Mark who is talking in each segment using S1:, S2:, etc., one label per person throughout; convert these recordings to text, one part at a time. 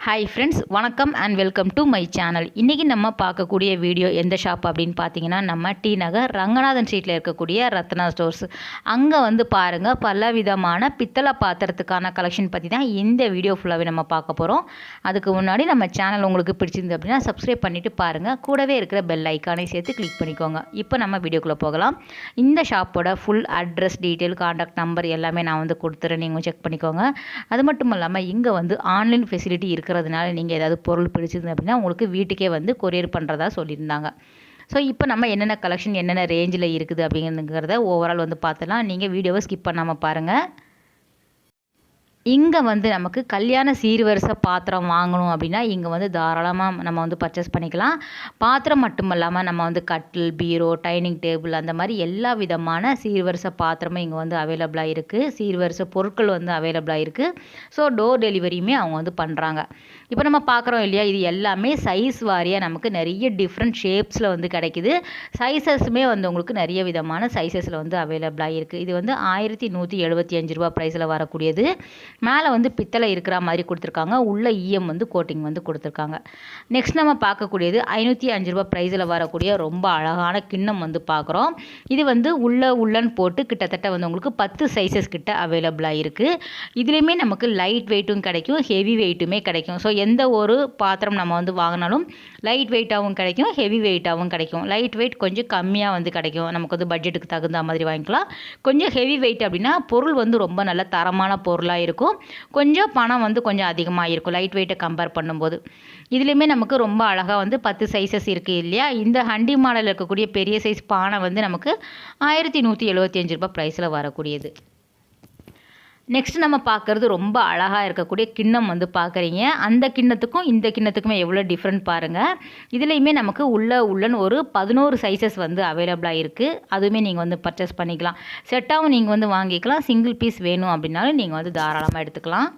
S1: Hi friends, வணக்கம் and welcome to my channel. இன்றைக்கி நம்ம பார்க்கக்கூடிய வீடியோ எந்த ஷாப் அப்படின்னு பார்த்தீங்கன்னா, நம்ம டி நகர் ரங்கநாதன் ஸ்ட்ரீட்டில் இருக்கக்கூடிய ரத்னா ஸ்டோர்ஸ். அங்கே வந்து பாருங்கள், பல விதமான பித்தளை பாத்திரத்துக்கான கலெக்ஷன் பற்றி தான் இந்த வீடியோ ஃபுல்லாகவே நம்ம பார்க்க போகிறோம். அதுக்கு முன்னாடி நம்ம சேனல் உங்களுக்கு பிடிச்சிருந்து அப்படின்னா சப்ஸ்கிரைப் பண்ணிவிட்டு பாருங்கள். கூடவே இருக்கிற பெல் ஐக்கானை சேர்த்து கிளிக் பண்ணிக்கோங்க. இப்போ நம்ம வீடியோக்குள்ளே போகலாம். இந்த ஷாப்போட full address, detail, contact number எல்லாமே நான் வந்து கொடுத்துறேன், நீங்கள் செக் பண்ணிக்கோங்க. அது மட்டும் இல்லாமல் இங்கே வந்து ஆன்லைன் ஃபெசிலிட்டி இருக்கிறதுனால நீங்கள் ஏதாவது பொருள் பிடிச்சிருந்து அப்படின்னா உங்களுக்கு வீட்டுக்கே வந்து கொரியர் பண்ணுறதா சொல்லியிருந்தாங்க. ஸோ இப்போ நம்ம என்னென்ன கலெக்ஷன் என்னென்ன ரேஞ்சில் இருக்குது அப்படிங்கிறத ஓவரால் வந்து பார்த்துலாம். நீங்கள் வீடியோவை ஸ்கிப் பண்ணாமல் பாருங்கள். இங்கே வந்து நமக்கு கல்யாண சீர்வரிசை பாத்திரம் வாங்கணும் அப்படின்னா இங்கே வந்து தாராளமாக நம்ம வந்து பர்ச்சேஸ் பண்ணிக்கலாம். பாத்திரம் மட்டும் இல்லாமல் நம்ம வந்து கட்டில், பீரோ, டைனிங் டேபிள் அந்த மாதிரி எல்லா விதமான சீர்வரிசை பாத்திரமும் இங்கே வந்து அவைலபிளாக இருக்குது. சீர்வரிசை பொருட்கள் வந்து அவைலபிளாக இருக்குது. ஸோ டோர் டெலிவரியுமே அவங்க வந்து பண்ணுறாங்க. இப்போ நம்ம பார்க்குறோம் இல்லையா, இது எல்லாமே சைஸ் வாரியாக நமக்கு நிறைய டிஃப்ரெண்ட் ஷேப்ஸில் வந்து கிடைக்குது. சைஸஸுமே வந்து உங்களுக்கு நிறைய விதமான சைஸஸில் வந்து அவைலபிளாக இருக்குது. இது வந்து 1175 ரூபா ப்ரைஸில் வரக்கூடியது. மேலே வந்து பித்தளை இருக்கிற மாதிரி கொடுத்துருக்காங்க. உள்ள ஈயம் வந்து கோட்டிங் வந்து கொடுத்துருக்காங்க. நெக்ஸ்ட் நம்ம பார்க்கக்கூடியது 505 ரூபா ப்ரைஸில் வரக்கூடிய ரொம்ப அழகான கிண்ணம் வந்து பார்க்குறோம். இது வந்து உள்ளன் போட்டு கிட்டத்தட்ட வந்து உங்களுக்கு 10 சைஸஸ் கிட்ட அவைலபிளாக இருக்குது. இதுலேயுமே நமக்கு லைட் வெயிட்டும் கிடைக்கும், ஹெவி வெயிட்டுமே கிடைக்கும். ஸோ எந்த ஒரு பாத்திரம் நம்ம வந்து வாங்கினாலும் லைட் வெயிட்டாகவும் கிடைக்கும், ஹெவி வெயிட்டாகவும் கிடைக்கும். லைட் வெயிட் கொஞ்சம் கம்மியாக வந்து கிடைக்கும், நமக்கு வந்து பட்ஜெட்டுக்கு தகுந்த மாதிரி வாங்கிக்கலாம். கொஞ்சம் ஹெவி வெயிட் அப்படின்னா பொருள் வந்து ரொம்ப நல்ல தரமான பொருளாக இருக்கும், கொஞ்சம் பணம் வந்து கொஞ்சம் அதிகமாக இருக்கும் லைட் வெயிட்டை கம்பேர் பண்ணும்போது. இதுலேயுமே நமக்கு ரொம்ப அழகாக வந்து 10 சைஸஸ் இருக்குது இல்லையா. இந்த ஹண்டி மாடலில் இருக்கக்கூடிய பெரிய சைஸ் பானை வந்து நமக்கு 1175 ரூபாய் ப்ரைஸில் வரக்கூடியது. நெக்ஸ்ட் நம்ம பார்க்குறது ரொம்ப அழகாக இருக்கக்கூடிய கிண்ணம் வந்து பார்க்குறீங்க. அந்த கிண்ணத்துக்கும் இந்த கிண்ணத்துக்குமே எவ்வளோ டிஃப்ரெண்ட் பாருங்கள். இதுலேயுமே நமக்கு உள்ளன்னு ஒரு 11 சைஸஸ் வந்து அவைலபிளாக இருக்குது. அதுவுமே நீங்கள் வந்து பர்ச்சேஸ் பண்ணிக்கலாம். செட்டாகவும் நீங்கள் வந்து வாங்கிக்கலாம். சிங்கிள் பீஸ் வேணும் அப்படின்னாலும் நீங்கள் வந்து தாராளமாக எடுத்துக்கலாம்.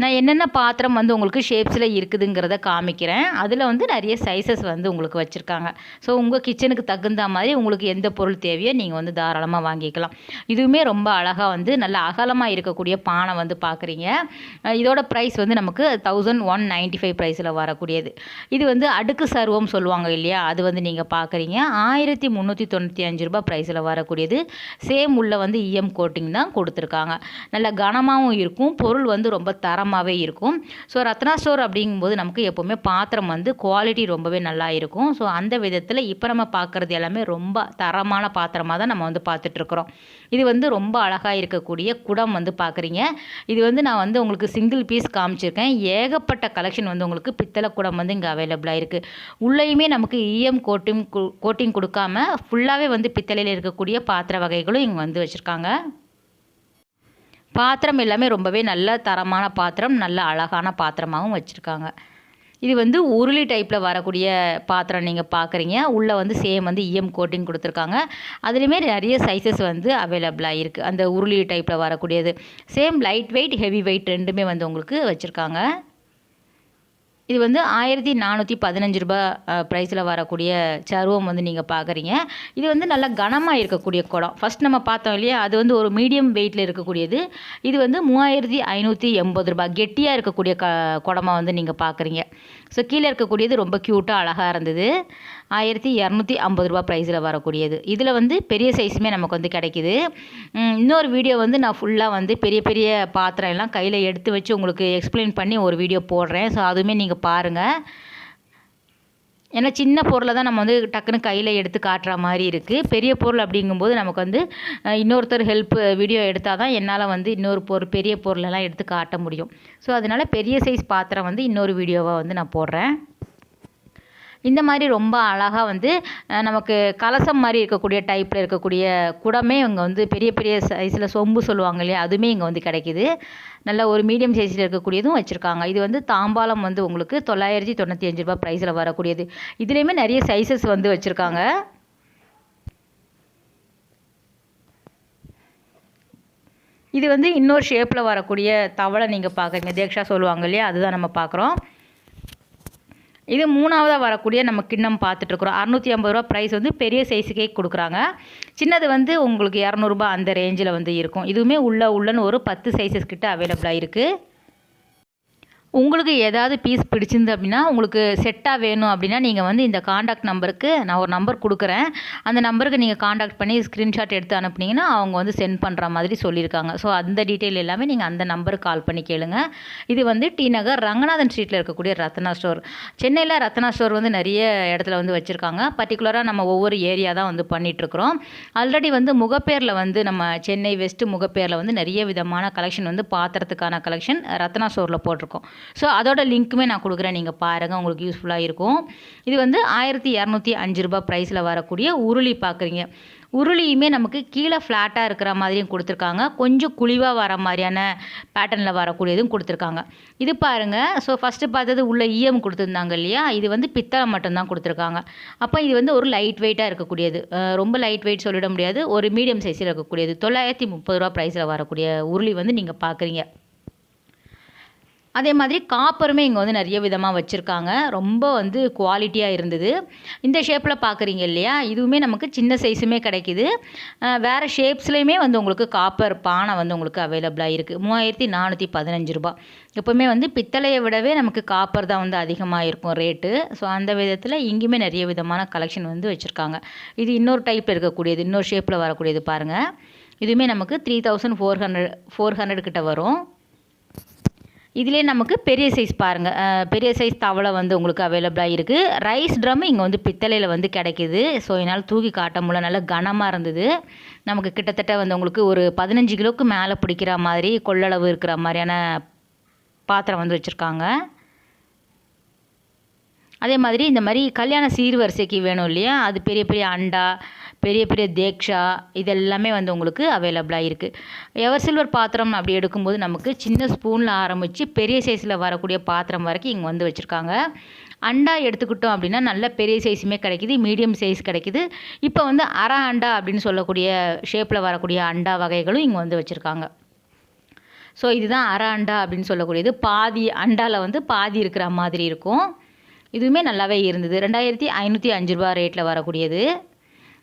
S1: நான் என்னென்ன பாத்திரம் வந்து உங்களுக்கு ஷேப்ஸில் இருக்குதுங்கிறத காமிக்கிறேன். அதில் வந்து நிறைய சைஸஸ் வந்து உங்களுக்கு வச்சுருக்காங்க. ஸோ உங்கள் கிச்சனுக்கு தகுந்த மாதிரி உங்களுக்கு எந்த பொருள் தேவையோ நீங்கள் வந்து தாராளமாக வாங்கிக்கலாம். இதுவுமே ரொம்ப அழகாக வந்து நல்ல அகலமாக இருக்கக்கூடிய பானை வந்து பார்க்குறீங்க. இதோட ப்ரைஸ் வந்து நமக்கு 1195 ப்ரைஸில் வரக்கூடியது. இது வந்து அடுக்கு சர்வம் சொல்லுவாங்க இல்லையா, அது வந்து நீங்கள் பார்க்குறீங்க. 1395 ரூபாய் ப்ரைஸில் வரக்கூடியது. சேம் உள்ள வந்து ஈயம் கோட்டிங் தான் கொடுத்துருக்காங்க. நல்ல கனமாகவும் இருக்கும், பொருள் வந்து ரொம்ப தரமாகவே இருக்கும். ஸோ ரத்னா ஸ்டோர் அப்படிங்கும்போது நமக்கு எப்போவுமே பாத்திரம் வந்து குவாலிட்டி ரொம்பவே நல்லா இருக்கும். ஸோ அந்த விதத்தில் இப்போ நம்ம பார்க்குறது எல்லாமே ரொம்ப தரமான பாத்திரமாக தான் நம்ம வந்து பார்த்துட்ருக்குறோம். இது வந்து ரொம்ப அழகாக இருக்கக்கூடிய குடம் வந்து பார்க்குறீங்க. இது வந்து நான் வந்து உங்களுக்கு சிங்கிள் பீஸ் காமிச்சிருக்கேன். ஏகப்பட்ட கலெக்ஷன் வந்து உங்களுக்கு பித்தளை குடம் வந்து இங்கே அவைலபிளாக இருக்குது. உள்ளேயுமே நமக்கு ஈயம் கோட்டிங் கொடுக்காம ஃபுல்லாகவே வந்து பித்தளையில் இருக்கக்கூடிய பாத்திர வகைகளும் இங்கே வந்து வச்சுருக்காங்க. பாத்திரம் எல்லாமே ரொம்பவே நல்ல தரமான பாத்திரம், நல்ல அழகான பாத்திரமாகவும் வச்சுருக்காங்க. இது வந்து உருளி டைப்பில் வரக்கூடிய பாத்திரம் நீங்கள் பார்க்குறீங்க. உள்ளே வந்து சேம் வந்து ஈயம் கோட்டிங் கொடுத்துருக்காங்க. அதுலேயுமே நிறைய சைஸஸ் வந்து அவைலபிளாக இருக்குது. அந்த உருளி டைப்பில் வரக்கூடியது same light weight, heavy weight ரெண்டுமே வந்து உங்களுக்கு வச்சுருக்காங்க. இது வந்து 1415 ரூபாய் ப்ரைஸில் வரக்கூடிய சர்வம் வந்து நீங்கள் பார்க்குறீங்க. இது வந்து நல்லா கனமாக இருக்கக்கூடிய குடம். ஃபஸ்ட் நம்ம பார்த்தோம் இல்லையா, அது வந்து ஒரு மீடியம் வெயிட்டில் இருக்கக்கூடியது. இது வந்து 3580 ரூபாய் கெட்டியாக இருக்கக்கூடிய குடமாக வந்து நீங்கள் பார்க்குறீங்க. ஸோ கீழே இருக்கக்கூடியது ரொம்ப க்யூட்டாக அழகாக இருந்தது. 1250 ரூபாய் ப்ரைஸில் வரக்கூடியது. இதில் வந்து பெரிய சைஸுமே நமக்கு வந்து கிடைக்கிது. இன்னொரு வீடியோ வந்து நான் ஃபுல்லாக வந்து பெரிய பெரிய பாத்திரம் எல்லாம் கையில் எடுத்து வச்சு உங்களுக்கு எக்ஸ்பிளைன் பண்ணி ஒரு வீடியோ போடுறேன். ஸோ அதுவுமே நீங்கள் பாருங்கள். ஏன்னா சின்ன பொருளை தான் நம்ம வந்து டக்குன்னு கையில் எடுத்து காட்டுற மாதிரி இருக்குது. பெரிய பொருள் அப்படிங்கும்போது நமக்கு வந்து இன்னொருத்தர் வீடியோ எடுத்தால் தான் என்னால் வந்து பெரிய பொருளெல்லாம் எடுத்து காட்ட முடியும். ஸோ அதனால் பெரிய சைஸ் பாத்திரம் வந்து இன்னொரு வீடியோவாக வந்து நான் போடுறேன். இந்த மாதிரி ரொம்ப அழகாக வந்து நமக்கு கலசம் மாதிரி இருக்கக்கூடிய டைப்பில் இருக்கக்கூடிய குடமே இங்கே வந்து பெரிய பெரிய சைஸில் சொம்பு சொல்லுவாங்க இல்லையா, அதுவுமே இங்கே வந்து கிடைக்கிது. நல்ல ஒரு மீடியம் சைஸில் இருக்கக்கூடியதும் வச்சுருக்காங்க. இது வந்து தாம்பாலம் வந்து உங்களுக்கு 995 ரூபாய் ப்ரைஸில் வரக்கூடியது. இதுலேயுமே நிறைய சைஸஸ் வந்து வச்சுருக்காங்க. இது வந்து இன்னொரு ஷேப்பில் வரக்கூடிய தவளை நீங்கள் பார்க்குறீங்க, தேக்ஷா சொல்லுவாங்க இல்லையா, அதுதான் நம்ம பார்க்குறோம். இது மூணாவதாக வரக்கூடிய நம்ம கிண்ணம் பார்த்துட்ருக்குறோம். 650 ரூபா ப்ரைஸ் வந்து பெரிய சைஸுக்கே கொடுக்குறாங்க. சின்னது வந்து உங்களுக்கு 200 அந்த ரேஞ்சில் வந்து இருக்கும். இதுவுமே உள்ளன்னு ஒரு 10 சைஸஸ் கிட்ட அவைலபிளாக இருக்குது. உங்களுக்கு ஏதாவது பீஸ் பிடிச்சிருந்து அப்படின்னா உங்களுக்கு செட்டாக வேணும் அப்படின்னா நீங்கள் வந்து இந்த காண்டாக்ட் நம்பருக்கு நான் ஒரு நம்பர் கொடுக்குறேன். அந்த நம்பருக்கு நீங்கள் காண்டாக்ட் பண்ணி ஸ்க்ரீன்ஷாட் எடுத்து அனுப்புனீங்கன்னா அவங்க வந்து சென்ட் பண்ணுற மாதிரி சொல்லியிருக்காங்க. ஸோ அந்த டீட்டெயில் எல்லாமே நீங்கள் அந்த நம்பருக்கு கால் பண்ணி கேளுங்க. இது வந்து டி நகர் ரங்கநாதன் ஸ்ட்ரீட்டில் இருக்கக்கூடிய ரத்னா ஸ்டோர். சென்னையில் ரத்னா ஸ்டோர் வந்து நிறைய இடத்துல வந்து வச்சுருக்காங்க. பர்டிகுலராக நம்ம ஒவ்வொரு ஏரியா தான் வந்து பண்ணிகிட்ருக்குறோம். ஆல்ரெடி வந்து முகப்பேரில் வந்து நம்ம சென்னை வெஸ்ட் முகப்பேரில் வந்து நிறைய விதமான கலெக்ஷன் வந்து பாத்திரத்துக்கான கலெக்ஷன் ரத்னா ஸ்டோரில் போட்டிருக்கோம். ஸோ அதோட லிங்க்குமே நான் கொடுக்குறேன், நீங்கள் பாருங்கள், உங்களுக்கு யூஸ்ஃபுல்லாக இருக்கும். இது வந்து 1205 ரூபாய் ப்ரைஸில் வரக்கூடிய உருளி பார்க்குறீங்க. உருளியுமே நமக்கு கீழே ஃப்ளாட்டாக இருக்கிற மாதிரியும் கொடுத்துருக்காங்க, கொஞ்சம் குழிவாக வர மாதிரியான பேட்டர்னில் வரக்கூடியதும் கொடுத்துருக்காங்க. இது பாருங்கள். ஸோ ஃபஸ்ட்டு பார்த்தது உள்ள ஈயம் கொடுத்துருந்தாங்க இல்லையா, இது வந்து பித்தளை மட்டும்தான் கொடுத்துருக்காங்க. அப்போ இது வந்து ஒரு லைட் வெயிட்டாக இருக்கக்கூடியது, ரொம்ப லைட் வெயிட் சொல்லிட முடியாது, ஒரு மீடியம் சைஸில் இருக்கக்கூடியது. 930 ரூபா ப்ரைஸில் வரக்கூடிய உருளி வந்து நீங்கள் பார்க்குறீங்க. அதே மாதிரி காப்பருமே இங்கே வந்து நிறைய விதமாக வச்சுருக்காங்க, ரொம்ப வந்து குவாலிட்டியாக இருந்தது. இந்த ஷேப்பில் பார்க்குறீங்க இல்லையா, இதுவுமே நமக்கு சின்ன சைஸுமே கிடைக்கிது. வேறு ஷேப்ஸ்லேயுமே வந்து உங்களுக்கு காப்பர் பானை வந்து உங்களுக்கு அவைலபிளாக இருக்குது. 3415 ரூபா. எப்போவுமே வந்து பித்தளையை விடவே நமக்கு காப்பர் தான் வந்து அதிகமாக இருக்கும் ரேட்டு. ஸோ அந்த விதத்தில் இங்கேயுமே நிறைய விதமான கலெக்ஷன் வந்து வச்சுருக்காங்க. இது இன்னொரு டைப்பில் இருக்கக்கூடியது, இன்னொரு ஷேப்பில் வரக்கூடியது பாருங்கள். இதுவுமே நமக்கு 3400 கிட்ட வரும். இதிலே நமக்கு பெரிய சைஸ் பாருங்கள், பெரிய சைஸ் தவளை வந்து உங்களுக்கு அவைலபிளாக இருக்குது. ரைஸ் ட்ரம் இங்கே வந்து பித்தளையில் வந்து கிடைக்கிது. ஸோ என்னால் தூக்கி காட்ட முடியல, நல்லா கனமாக இருந்தது. நமக்கு கிட்டத்தட்ட வந்து உங்களுக்கு ஒரு 15 கிலோவுக்கு மேலே பிடிக்கிற மாதிரி கொள்ளளவு இருக்கிற மாதிரியான பாத்திரம் வந்து வச்சுருக்காங்க. அதே மாதிரி இந்த மாதிரி கல்யாண சீர்வரிசைக்கு வேணும் இல்லையா, அது பெரிய பெரிய அண்டா, பெரிய பெரிய தேக்ஷா, இதெல்லாமே வந்து உங்களுக்கு அவைலபிளாக இருக்குது. எவர் சில்வர் பாத்திரம் அப்படி எடுக்கும்போது நமக்கு சின்ன ஸ்பூனில் ஆரம்பித்து பெரிய சைஸில் வரக்கூடிய பாத்திரம் வரைக்கும் இங்கே வந்து வச்சுருக்காங்க. அண்டா எடுத்துக்கிட்டோம் அப்படின்னா நல்ல பெரிய சைஸுமே கிடைக்கிது, மீடியம் சைஸ் கிடைக்கிது. இப்போ வந்து அரை அண்டா அப்படின்னு சொல்லக்கூடிய ஷேப்பில் வரக்கூடிய அண்டா வகைகளும் இங்கே வந்து வச்சுருக்காங்க. ஸோ இதுதான் அரை அண்டா அப்படின்னு சொல்லக்கூடியது. பாதி அண்டாவில் வந்து பாதி இருக்கிற மாதிரி இருக்கும். இதுவுமே நல்லாவே இருந்தது. 2505 ரூபா ரேட்டில் வரக்கூடியது.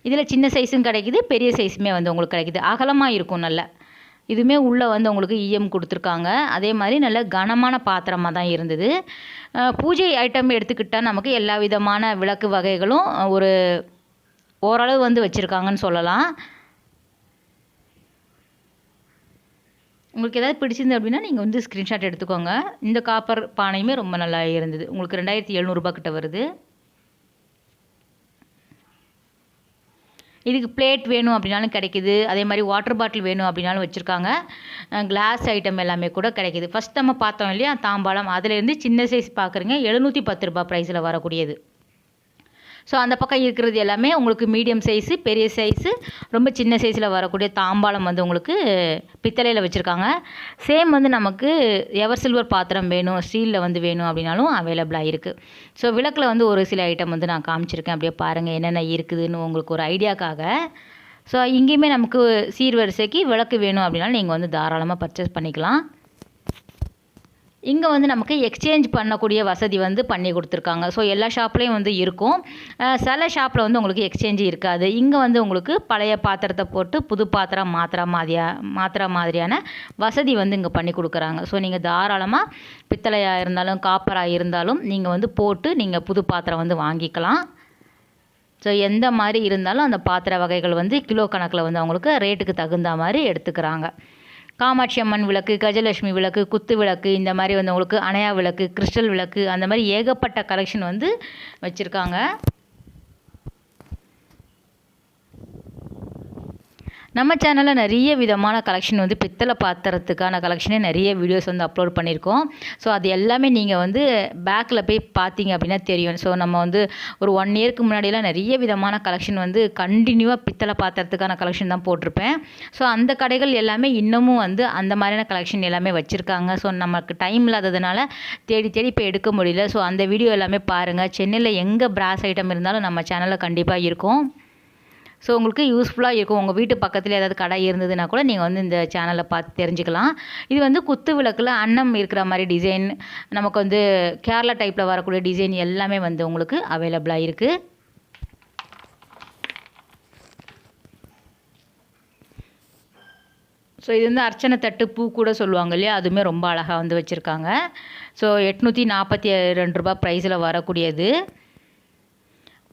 S1: இதில் சின்ன சைஸும் கிடைக்கிது, பெரிய சைஸுமே வந்து உங்களுக்கு கிடைக்கிது. அகலமாக இருக்கும் நல்ல. இதுவுமே உள்ளே வந்து உங்களுக்கு ஈயம் கொடுத்துருக்காங்க. அதே மாதிரி நல்ல கனமான பாத்திரமாக தான் இருந்தது. பூஜை ஐட்டம் எடுத்துக்கிட்டால் நமக்கு எல்லா விதமான விளக்கு வகைகளும் ஒரு ஓரளவு வந்து வச்சுருக்காங்கன்னு சொல்லலாம். உங்களுக்கு ஏதாவது பிடிச்சிருந்து அப்படின்னா நீங்கள் வந்து ஸ்க்ரீன்ஷாட் எடுத்துக்கோங்க. இந்த காப்பர் பானையுமே ரொம்ப நல்லா இருந்தது. உங்களுக்கு 2700 ரூபா கிட்ட வருது. இதுக்கு பிளேட் வேணும் அப்படின்னாலும் கிடைக்கிது. அதே மாதிரி வாட்டர் பாட்டில் வேணும் அப்படின்னாலும் வச்சுருக்காங்க. கிளாஸ் ஐட்டம் எல்லாமே கூட கிடைக்கிது. ஃபஸ்ட் நம்ம பார்த்தோம் இல்லையா தாம்பாளம், அதுலேருந்து சின்ன சைஸ் பார்க்குறீங்க 710 ரூபா ப்ரைஸில் வரக்கூடியது. ஸோ அந்த பக்கம் இருக்கிறது எல்லாமே உங்களுக்கு மீடியம் சைஸு, பெரிய சைஸு, ரொம்ப சின்ன சைஸில் வரக்கூடிய தாம்பாளம் வந்து உங்களுக்கு பித்தளையில் வச்சுருக்காங்க. சேம் வந்து நமக்கு எவர் சில்வர் பாத்திரம் வேணும், ஸ்டீலில் வந்து வேணும் அப்படின்னாலும் அவைலபிளாக இருக்குது. ஸோ விளக்கில் வந்து ஒரு சில ஐட்டம் வந்து நான் காமிச்சிருக்கேன், அப்படியே பாருங்கள் என்னென்ன இருக்குதுன்னு உங்களுக்கு ஒரு ஐடியாக்காக. ஸோ இங்கேயுமே நமக்கு சீர்வரிசைக்கு விளக்கு வேணும் அப்படின்னாலும் நீங்கள் வந்து தாராளமாக பர்ச்சேஸ் பண்ணிக்கலாம். இங்கே வந்து நமக்கு எக்ஸ்சேஞ்ச் பண்ணக்கூடிய வசதி வந்து பண்ணி கொடுத்துருக்காங்க. ஸோ எல்லா ஷாப்லேயும் வந்து இருக்கும். சில ஷாப்பில் வந்து உங்களுக்கு எக்ஸ்சேஞ்சு இருக்காது. இங்கே வந்து உங்களுக்கு பழைய பாத்திரத்தை போட்டு புது பாத்திரம் மாத்திர மாதிரியான வசதி வந்து இங்கே பண்ணி கொடுக்குறாங்க. ஸோ நீங்கள் தாராளமாக பித்தளையாக இருந்தாலும் காப்பராக இருந்தாலும் நீங்கள் வந்து போட்டு நீங்கள் புது பாத்திரம் வந்து வாங்கிக்கலாம். ஸோ எந்த மாதிரி இருந்தாலும் அந்த பாத்திர வகைகள் வந்து கிலோ கணக்கில் வந்து அவங்களுக்கு ரேட்டுக்கு தகுந்த மாதிரி எடுத்துக்கிறாங்க. காமாட்சி அம்மன் விளக்கு, கஜலட்சுமி விளக்கு, குத்து விளக்கு, இந்த மாதிரி வந்து உங்களுக்கு அணையா விளக்கு, கிறிஸ்டல் விளக்கு, அந்த மாதிரி ஏகப்பட்ட கலெக்ஷன் வந்து வச்சுருக்காங்க. நம்ம சேனலில் நிறைய விதமான கலெக்ஷன் வந்து பித்தளை பாத்திரத்துக்கான கலெக்ஷனே நிறைய வீடியோஸ் வந்து அப்லோட் பண்ணியிருக்கோம். ஸோ அது எல்லாமே நீங்கள் வந்து பேக்கில் போய் பார்த்தீங்க அப்படின்னா தெரியும். ஸோ நம்ம வந்து ஒரு 1 இயருக்கு முன்னாடியெல்லாம் நிறைய விதமான கலெக்ஷன் வந்து கண்டினியூவாக பித்தளை பாத்திரத்துக்கான கலெக்ஷன் தான் போட்டிருப்பேன். ஸோ அந்த கடைகள் எல்லாமே இன்னமும் வந்து அந்த மாதிரியான கலெக்ஷன் எல்லாமே வச்சுருக்காங்க. ஸோ நமக்கு டைம் இல்லாததுனால தேடி இப்போ எடுக்க முடியல. ஸோ அந்த வீடியோ எல்லாமே பாருங்கள். சென்னையில் எங்கே பிராஸ் ஐட்டம் இருந்தாலும் நம்ம சேனலில் கண்டிப்பாக இருக்கும். ஸோ உங்களுக்கு யூஸ்ஃபுல்லாக இருக்கும். உங்கள் வீட்டு பக்கத்தில் ஏதாவது கடை இருந்ததுன்னா கூட நீங்கள் வந்து இந்த சேனலை பார்த்து தெரிஞ்சுக்கலாம். இது வந்து குத்து விளக்கில் அன்னம் இருக்கிற மாதிரி டிசைன், நமக்கு வந்து கேரளா டைப்பில் வரக்கூடிய டிசைன் எல்லாமே வந்து உங்களுக்கு அவைலபிளாக இருக்குது. ஸோ இது வந்து அர்ச்சனை தட்டு பூ கூட சொல்லுவாங்க இல்லையா, அதுவுமே ரொம்ப அழகாக வந்து வச்சுருக்காங்க. ஸோ 842 ரூபா ப்ரைஸில் வரக்கூடியது.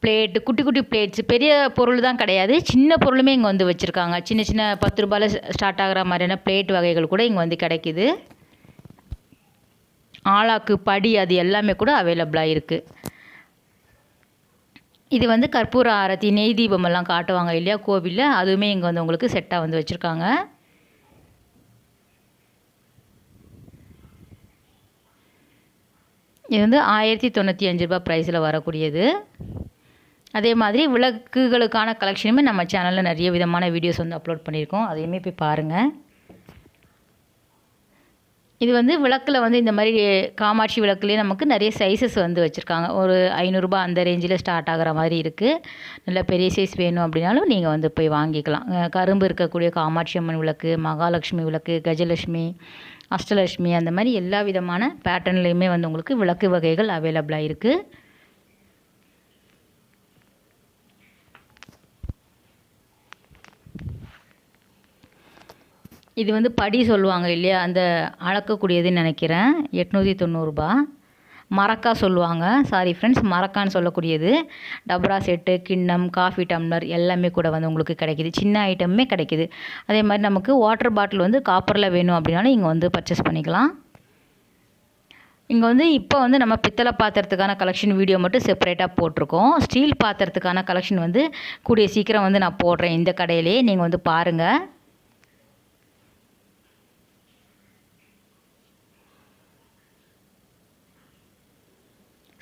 S1: பிளேட்டு, குட்டி குட்டி பிளேட்ஸ், பெரிய பொருள் தான் கிடையாது, சின்ன பொருளுமே இங்கே வந்து வச்சுருக்காங்க. சின்ன சின்ன 10 ரூபாயில் ஸ்டார்ட் ஆகிற மாதிரியான பிளேட் வகைகள் கூட இங்கே வந்து கிடைக்கிது. ஆளாக்கு படி அது எல்லாமே கூட அவைலபிளாக இருக்குது. இது வந்து கற்பூர ஆரத்தி, நெய் தீபமெல்லாம் காட்டுவாங்க இல்லையா கோவிலில், அதுவுமே இங்கே வந்து உங்களுக்கு செட்டாக வந்து வச்சுருக்காங்க. இது வந்து 1095 ரூபா ப்ரைஸில் வரக்கூடியது. அதே மாதிரி விளக்குகளுக்கான கலெக்ஷனுமே நம்ம சேனலில் நிறைய விதமான வீடியோஸ் வந்து அப்லோட் பண்ணியிருக்கோம், அதையுமே போய் பாருங்கள். இது வந்து விளக்கில் வந்து இந்த மாதிரி காமாட்சி விளக்குலேயே நமக்கு நிறைய சைஸஸ் வந்து வச்சுருக்காங்க. ஒரு 500 ரூபா அந்த ரேஞ்சில் ஸ்டார்ட் ஆகிற மாதிரி இருக்குது. நல்ல பெரிய சைஸ் வேணும் அப்படின்னாலும் நீங்கள் வந்து போய் வாங்கிக்கலாம். கரும்பு இருக்கக்கூடிய காமாட்சி அம்மன் விளக்கு, மகாலட்சுமி விளக்கு, கஜலட்சுமி, அஷ்டலட்சுமி, அந்த மாதிரி எல்லா விதமான பேட்டர்ன்லேயுமே வந்து உங்களுக்கு விளக்கு வகைகள் அவைலபிளாக இருக்குது. இது வந்து படி சொல்லுவாங்க இல்லையா, அந்த அளக்கக்கூடியதுன்னு நினைக்கிறேன். 890 ரூபா. மரக்கா சொல்லுவாங்க, சாரி ஃப்ரெண்ட்ஸ், மரக்கான்னு சொல்லக்கூடியது. டபரா செட்டு, கிண்ணம், காஃபி டம்ளர் எல்லாமே கூட வந்து உங்களுக்கு கிடைக்கிது. சின்ன ஐட்டமே கிடைக்கிது. அதே மாதிரி நமக்கு வாட்டர் பாட்டில் வந்து காப்பரில் வேணும் அப்படின்னாலும் இங்கே வந்து பர்ச்சேஸ் பண்ணிக்கலாம். இங்கே வந்து இப்போ வந்து நம்ம பித்தளை பாத்திரத்துக்கான கலெக்ஷன் வீடியோ மட்டும் செப்பரேட்டாக போட்டிருக்கோம். ஸ்டீல் பாத்திரத்துக்கான கலெக்ஷன் வந்து கூடிய சீக்கிரம் வந்து நான் போடுறேன் இந்த கடையிலே, நீங்கள் வந்து பாருங்கள்.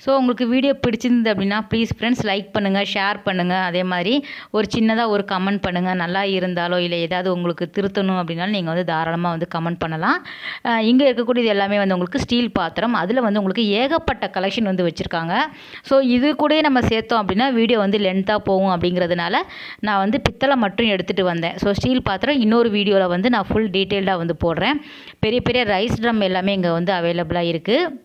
S1: ஸோ உங்களுக்கு வீடியோ பிடிச்சிருந்து அப்படின்னா ப்ளீஸ் ஃப்ரெண்ட்ஸ் லைக் பண்ணுங்கள், ஷேர் பண்ணுங்கள். அதே மாதிரி ஒரு சின்னதாக ஒரு கமெண்ட் பண்ணுங்கள். நல்லா இருந்தாலோ இல்லை ஏதாவது உங்களுக்கு திருத்தணும் அப்படின்னாலும் நீங்கள் வந்து தாராளமாக வந்து கமெண்ட் பண்ணலாம். இங்கே இருக்கக்கூடியது எல்லாமே வந்து உங்களுக்கு ஸ்டீல் பாத்திரம், அதில் வந்து உங்களுக்கு ஏகப்பட்ட கலெக்ஷன் வந்து வச்சுருக்காங்க. ஸோ இது கூட நம்ம சேர்த்தோம் அப்படின்னா வீடியோ வந்து லென்த்தாக போகும். அப்படிங்கிறதுனால நான் வந்து பித்தளை மட்டும் எடுத்துகிட்டு வந்தேன். ஸோ ஸ்டீல் பாத்திரம் இன்னொரு வீடியோவில் வந்து நான் ஃபுல் டீட்டெயில்டாக வந்து போடுறேன். பெரிய பெரிய ரைஸ் ட்ரம் எல்லாமே இங்கே வந்து அவைலபிளாக இருக்குது.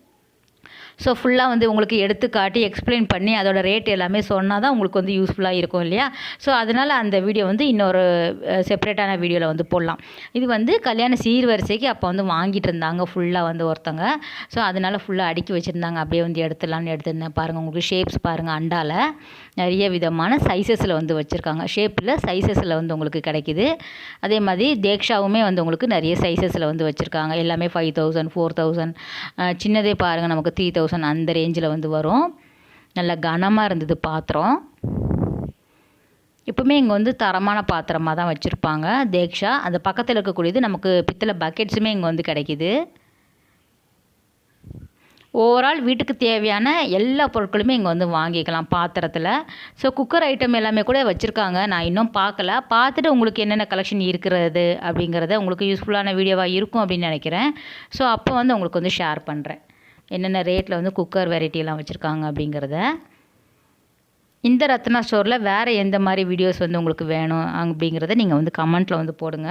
S1: ஸோ ஃபுல்லாக வந்து உங்களுக்கு எடுத்து காட்டி எக்ஸ்பிளைன் பண்ணி அதோட ரேட் எல்லாமே சொன்னால் தான் உங்களுக்கு வந்து யூஸ்ஃபுல்லாக இருக்கும் இல்லையா. ஸோ அதனால் அந்த வீடியோ வந்து இன்னொரு செப்பரேட்டான வீடியோவில் வந்து போடலாம். இது வந்து கல்யாண சீர்வரிசைக்கு அப்போ வந்து வாங்கிட்டு இருந்தாங்க ஃபுல்லாக வந்து ஒருத்தங்க. ஸோ அதனால் ஃபுல்லாக அடுக்கி வச்சுருந்தாங்க. அப்படியே வந்து எடுத்துடலான்னு எடுத்துருந்தேன். பாருங்கள், உங்களுக்கு ஷேப்ஸ் பாருங்கள். அண்டாவில் நிறைய விதமான சைஸஸில் வந்து வச்சுருக்காங்க. ஷேப்பில் சைஸஸில் வந்து உங்களுக்கு கிடைக்கிது. அதே மாதிரி தேக்ஷாவுமே வந்து உங்களுக்கு நிறைய சைஸஸில் வந்து வச்சுருக்காங்க. எல்லாமே 5000, 4000, சின்னதே பாருங்கள் நமக்கு 3000 அந்த ரேஞ்சில் வந்து வரும். நல்ல கனமாக இருந்தது பாத்திரம். இப்போவுமே இங்கே வந்து தரமான பாத்திரமாக தான் வச்சுருப்பாங்க தேக்ஷா. அந்த பக்கத்தில் இருக்கக்கூடியது நமக்கு பித்தளை பக்கெட்ஸுமே இங்கே வந்து கிடைக்கிது. ஓவரால் வீட்டுக்கு தேவையான எல்லா பொருட்களுமே இங்கே வந்து வாங்கிக்கலாம் பாத்திரத்தில். ஸோ குக்கர் ஐட்டம் எல்லாமே கூட வச்சுருக்காங்க. நான் இன்னும் பார்க்கல. பார்த்துட்டு உங்களுக்கு என்னென்ன கலெக்ஷன் இருக்கிறது அப்படிங்கிறத உங்களுக்கு யூஸ்ஃபுல்லான வீடியோவாக இருக்கும் அப்படின்னு நினைக்கிறேன். ஸோ அப்போ வந்து உங்களுக்கு வந்து ஷேர் பண்ணுறேன் என்னென்ன ரேட்டில் வந்து குக்கர் வெரைட்டியெல்லாம் வச்சுருக்காங்க அப்படிங்கிறத. இந்த ரத்னா ஸ்டோரில் வேறு எந்த மாதிரி வீடியோஸ் வந்து உங்களுக்கு வேணும் அப்படிங்கிறத நீங்கள் வந்து கமெண்ட்டில் வந்து போடுங்க.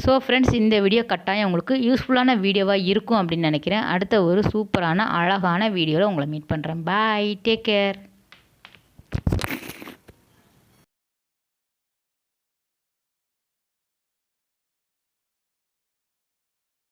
S1: ஸோ ஃப்ரெண்ட்ஸ், இந்த வீடியோ கட்டாயம் உங்களுக்கு யூஸ்ஃபுல்லான வீடியோவாக இருக்கும் அப்படின்னு நினைக்கிறேன். அடுத்த ஒரு சூப்பரான அழகான வீடியோவில் உங்களை மீட் பண்ணுறேன். பாய், டேக் கேர்.